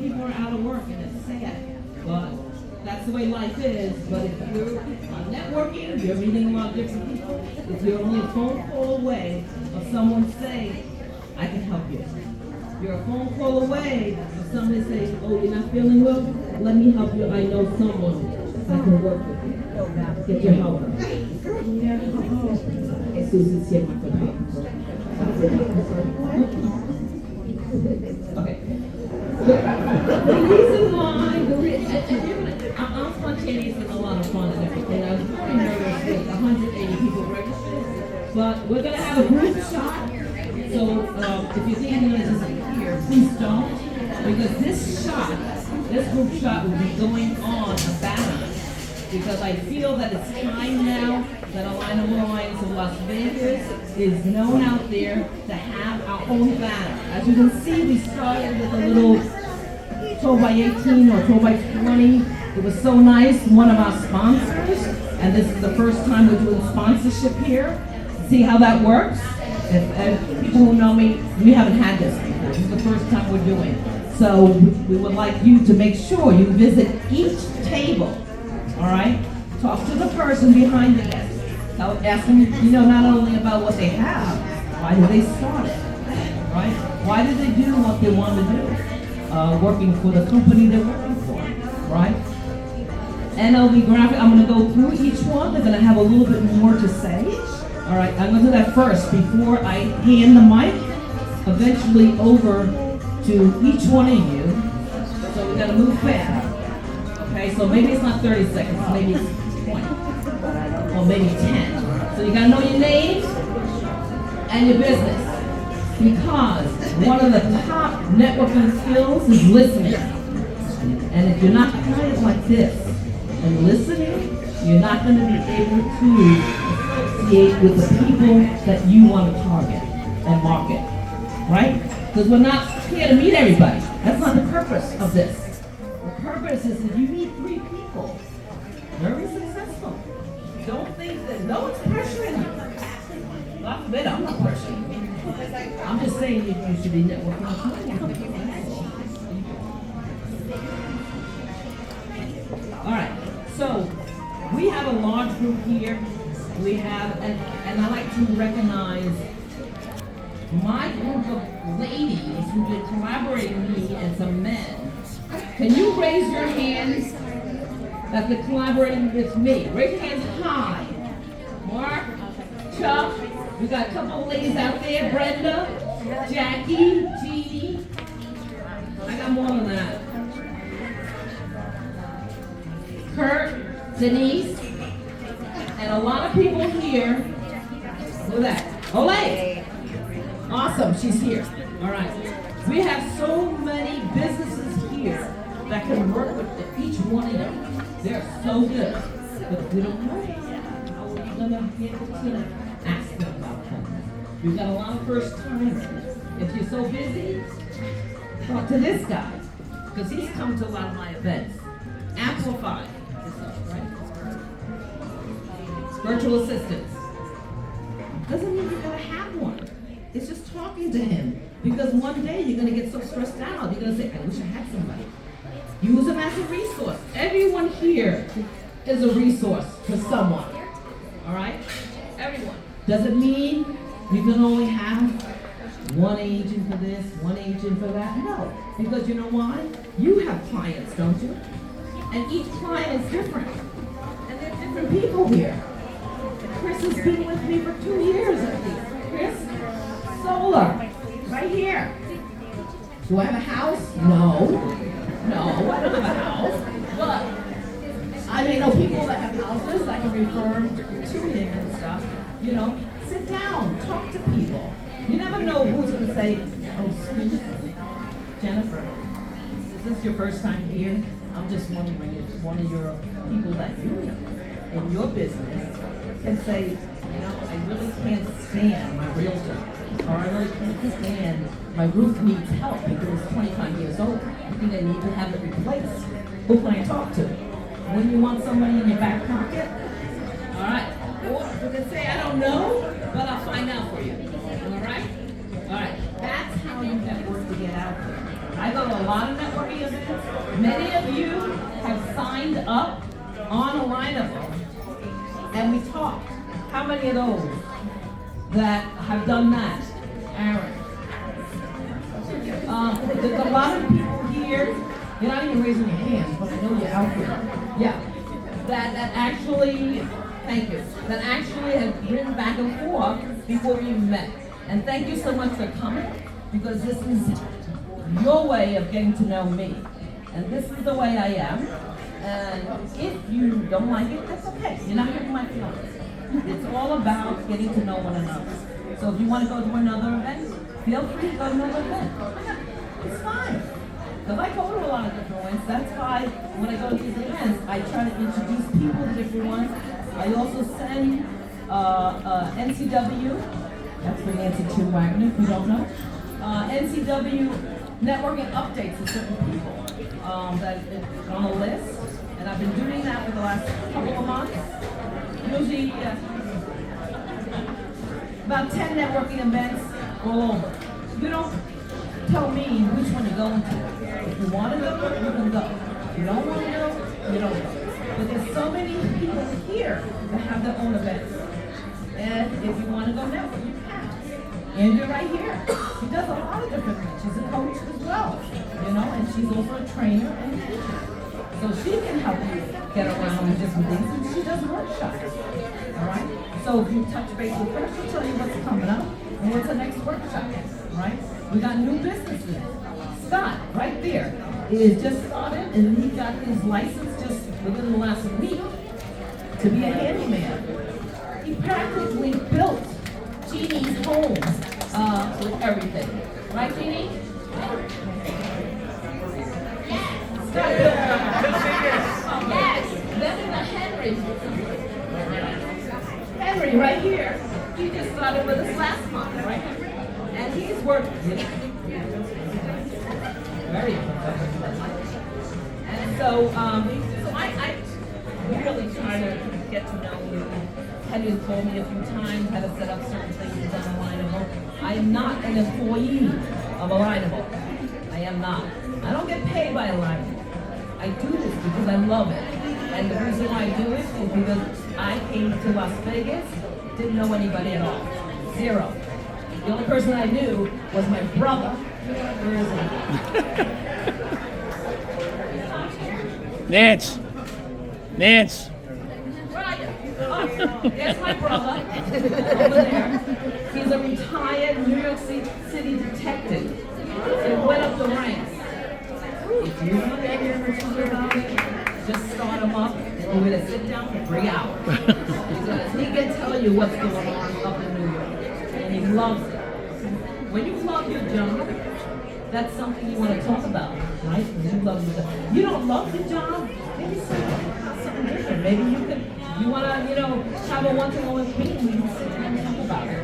people are out of work, and it's sad. But that's the way life is. But if you're networking, you're meeting a lot of different people, if you're only a phone call away of someone saying, I can help you. You're a phone call away of somebody saying, oh, you're not feeling well? Let me help you. I know someone that can work with you. Get your help. Susan's here, my okay. The reason why, I'm spontaneous and a lot of fun and everything. I was very nervous with 180 people registered, but we're going to have a group shot. So if you think you're going to disappear, please don't, because this group shot will be going on a banner, because I feel that it's time now that Alignable Alliance of Las Vegas is known out there to have our own banner. As you can see, we started with a little 12 by 18 or 12 by 20. It was so nice, one of our sponsors, and this is the first time we're doing sponsorship here. See how that works? If people who know me, we haven't had this before. This is the first time we're doing it. So we would like you to make sure you visit each table, all right? Talk to the person behind the desk. Ask them, not only about what they have, why did they start it, right? Why did they do what they want to do? Working for the company they're working for, right? NLB Graphic, I'm going to go through each one. They're going to have a little bit more to say. All right, I'm going to do that first before I hand the mic eventually over to each one of you. So we got to move fast. Okay, so maybe it's not 30 seconds, maybe it's 20, or maybe 10. So you got to know your name and your business, because one of the top networking skills is listening. And if you're not quiet like this and listening, you're not going to be able to associate with the people that you want to target and market, right? Because we're not here to meet everybody. That's not the purpose of this. The purpose is that you meet 3 people, very successful. Don't think that no one's pressuring you. God forbid, I'm not pressuring you. I'm just saying you should be networking. All right, so we have a large group here. We have, and I like to recognize my group of ladies who've been collaborating with me and some men. Can you raise your hands that's been collaborating with me? Raise your hands high. Mark, Chuck, we got a couple of ladies out there, Brenda, Jackie, Jeannie. I got more than that. Kurt, Denise, and a lot of people here. Look at that. Olay! Awesome, she's here. All right. We have so many businesses here that can work with each one of them. They're so good. But if we don't know how are we going to be able to ask them about them? We've got a lot of first timers. If you're so busy, talk to this guy, because he's come to a lot of my events. Amplify. Virtual assistants. Doesn't mean you're going to have one. It's just talking to him. Because one day you're going to get so stressed out, you're going to say, I wish I had somebody. Use them as a resource. Everyone here is a resource for someone. All right? Everyone. Does it mean you can only have one agent for this, one agent for that? No. Because you know why? You have clients, don't you? And each client is different. And there are different people here. Chris has been with me for 2 years, I think. Chris, solar, right here. Do I have a house? No. No, I don't have a house. But I may know people that have houses. I can refer them to him and stuff. Sit down, talk to people. You never know who's going to say, oh, excuse me, Jennifer, is this your first time here? I'm just wondering if one of your people that you know in your business can say, I really can't stand my realtor, or I really can't stand my roof needs help because it's 25 years old. You think they need to have it replaced. Who can I talk to? When you want somebody in your back pocket, all right. Or you can say, I don't know, but I'll find out for you. All right? All right. That's how you network to get out there. I go to a lot of networking events. Many of you have signed up on Alignable, and we talked. How many of those that have done that? Aaron. There's a lot of people here, you're not even raising your hands, but I know you're out here. Yeah. That actually, thank you, that actually have ridden back and forth before we even met. And thank you so much for coming, because this is your way of getting to know me. And this is the way I am. And if you don't like it, that's okay. You're not hurting my feelings. It's all about getting to know one another. So if you want to go to another event, feel free to go to another event. It's fine. Because I go to a lot of different ones. That's why when I go to these events, I try to introduce people to different ones. I also send NCW, that's for Nancy Chin-Wagner, if you don't know, NCW networking updates to certain people that is on a list. And I've been doing that for the last couple of months. Usually about 10 networking events all over. You don't tell me which one you're going to. If you want to go, you can go. If you don't want to go, you don't go. But there's so many people here that have their own events. And if you want to go network, you can. Andrea right here, she does a lot of different things. She's a coach as well, you know, and she's also a trainer and teacher. So she can help you get around with different things, and she does workshops. All right? So if you touch base with her, she'll tell you what's coming up and what's the next workshop, right? We got new businesses. Scott, right there, is just started, and he got his license just within the last week to be a handyman. He practically built Jeannie's homes with everything. Right, Jeannie? Scott built yes. Then in the Henry right here, he just started with us last month, right? And he's working. Very professional. And so I really try to get to know you. Henry told me a few times how to set up certain things on Alignable. I am not an employee of Alignable. I am not. I don't get paid by Alignable. I do this because I love it. And the reason why I do it is because I came to Las Vegas, didn't know anybody at all. Zero. The only person I knew was my brother. Where is he? Nance. Nance. Ryan. Oh, there's my brother over there. He's a retired New York City detective. He went up the ranks. If you want to hear him talk about it, just start him up and we're going to sit down for 3 hours. Because he can tell you what's going on up in New York. And he loves it. When you love your job, that's something you want to talk about, right? When you love your job. You don't love your job, maybe something different. Maybe you want to, have a one-to-one with me and we can sit down and talk about it,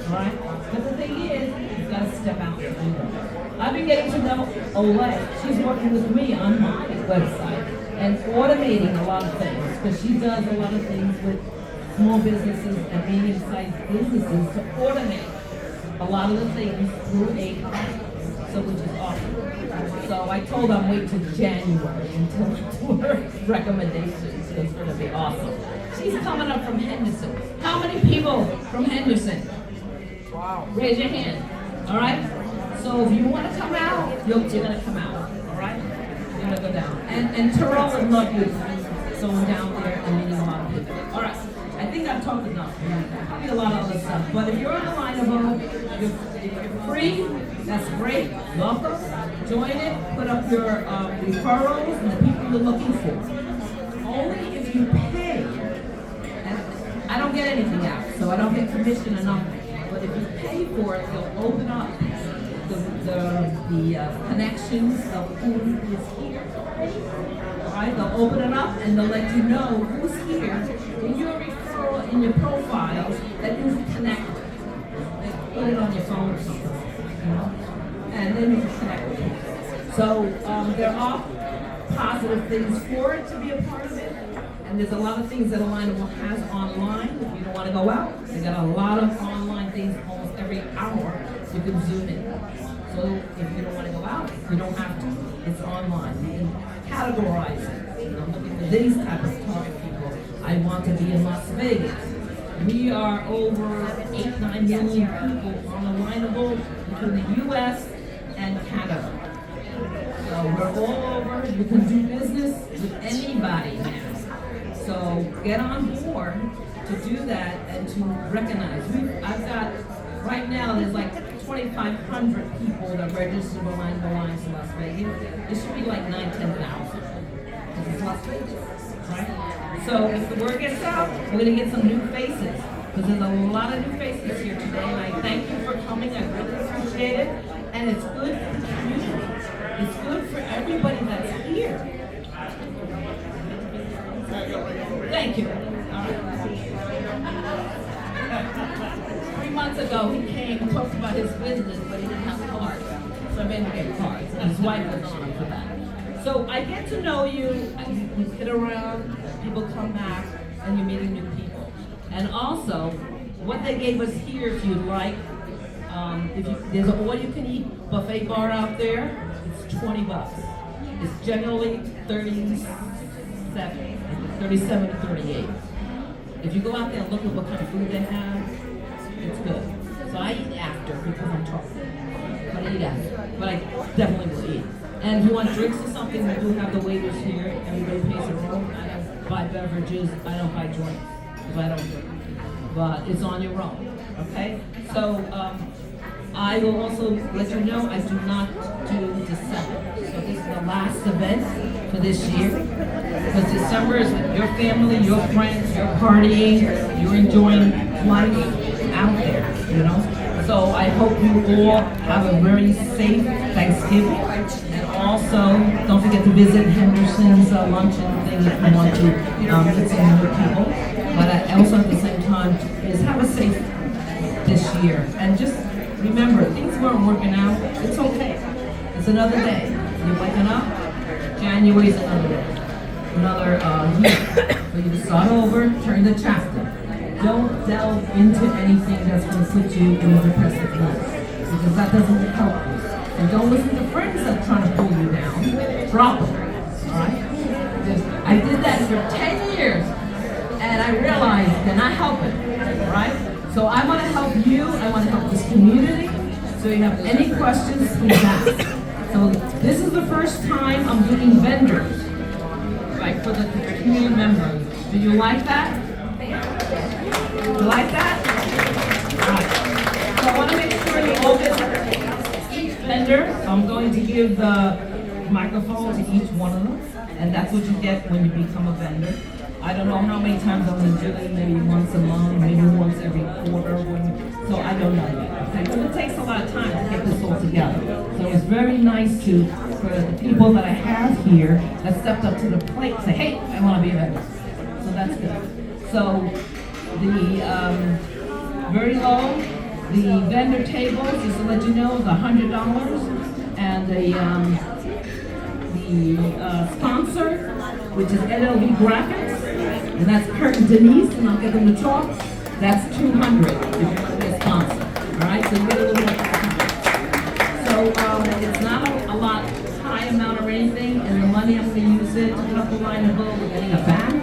all right? But the thing is, you've got to step out and do it. I've been getting to know Olay. She's working with me on my website and automating a lot of things because she does a lot of things with small businesses and medium-sized businesses to automate a lot of the things through AI. So which is awesome. So I told them wait till January until I do her recommendations. So it's going to be awesome. She's coming up from Henderson. How many people from Henderson? Wow. Raise your hand. All right? So if you want to come out, you're going to come out. All right? You're going to go down. And Terrell would love you going down there and meeting a lot of people. All right. I think I've talked enough. Probably a lot of other stuff. But if you're on Alignable, if you're free, that's great. Welcome. Join it. Put up your referrals and the people you're looking for. Only if you pay. And I don't get anything out, so I don't get commission or nothing. But if you pay for it, you'll open up the connections of who is here. All right, they'll open it up and they'll let you know who's here in your referral, in your profile that you can connect with. Like, put it on your phone or something, and then you can connect with people. So there are positive things for it to be a part of it, and there's a lot of things that Alignable has online. If you don't want to go out, they got a lot of online things almost every hour you can zoom in. So So if you don't want to go out, you don't have to. It's online. You can categorize it. I'm looking for these type of target people. I want to be in Las Vegas. We are over 8-9 million people on Alignable between the U.S. and Canada. So we're all over. You can do business with anybody now. So get on board to do that and to recognize. I've got, right now, there's like 2,500 people that registered Alignable Alliance in Las Vegas. It should be like 9,000-10,000. Because it's Las Vegas, right? So if the word gets out, we're going to get some new faces. Because there's a lot of new faces here today, and I thank you for coming. I really appreciate it. And it's good for the community. It's good for everybody that's here. Thank you. All right. 3 months ago, he came and talked about his business, but he didn't have cards. So I made him get cards. And his wife was on him for that. So I get to know you, you sit around, people come back, and you're meeting new people. And also, what they gave us here, if you'd like, there's an all-you-can-eat buffet bar out there. It's $20. It's generally 37 to 38. If you go out there and look at what kind of food they have, it's good. So I eat after because I'm talking. But I eat after. But I definitely will eat. And if you want drinks or something, we do have the waiters here. Everybody pays their own. I don't buy beverages. I don't buy drinks because I don't drink. But it's on your own. Okay? So I will also let you know I do not do December. So this is the last event for this year. Because December is with your family, your friends, you're partying, you're enjoying life out there, you know? So I hope you all have a very safe Thanksgiving. And also, don't forget to visit Henderson's luncheon thing if you want to meet some new people. But I also at the same time is have a safe this year. And just remember, things weren't working out. It's okay. It's another day. You're waking up. January's another day. Another year for you to start over, turn the chapter. Don't delve into anything that's going to put you in a depressive mood, because that doesn't help you. And don't listen to friends that are trying to pull you down. Drop them, all right? Just, I did that for 10 years, and I realized they're not helping, all right? So I want to help you. I want to help this community. So if you have any questions, please ask. So this is the first time I'm doing vendors, like for the community members. Do you like that? You like that? All right. So I want to make sure you all get each vendor. So I'm going to give the microphone to each one of them, and that's what you get when you become a vendor. I don't know how many times I'm going to do it, maybe once a month, maybe once every quarter, so I don't know yet. Okay, but it takes a lot of time to get this all together. So it's very nice for the people that I have here that stepped up to the plate and say, hey, I want to be a vendor. So that's good. So the very low, the vendor tables, just to let you know, is $100, and the sponsor, which is LLB Graphics, and that's Kurt and Denise, and I'll get them to talk. That's $200 if you want to be a sponsor. All right, so you get a little more. So it's not a lot, high amount or anything, and the money I'm going to use it to put up Alignable. We're getting a bag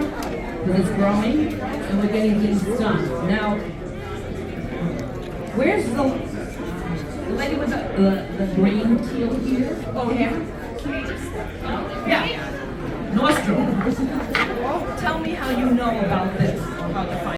because it's growing, and we're getting things done. Now, where's the lady with the green teal here? Oh, here. Yeah. Nostrum. Tell me how you know about this, about the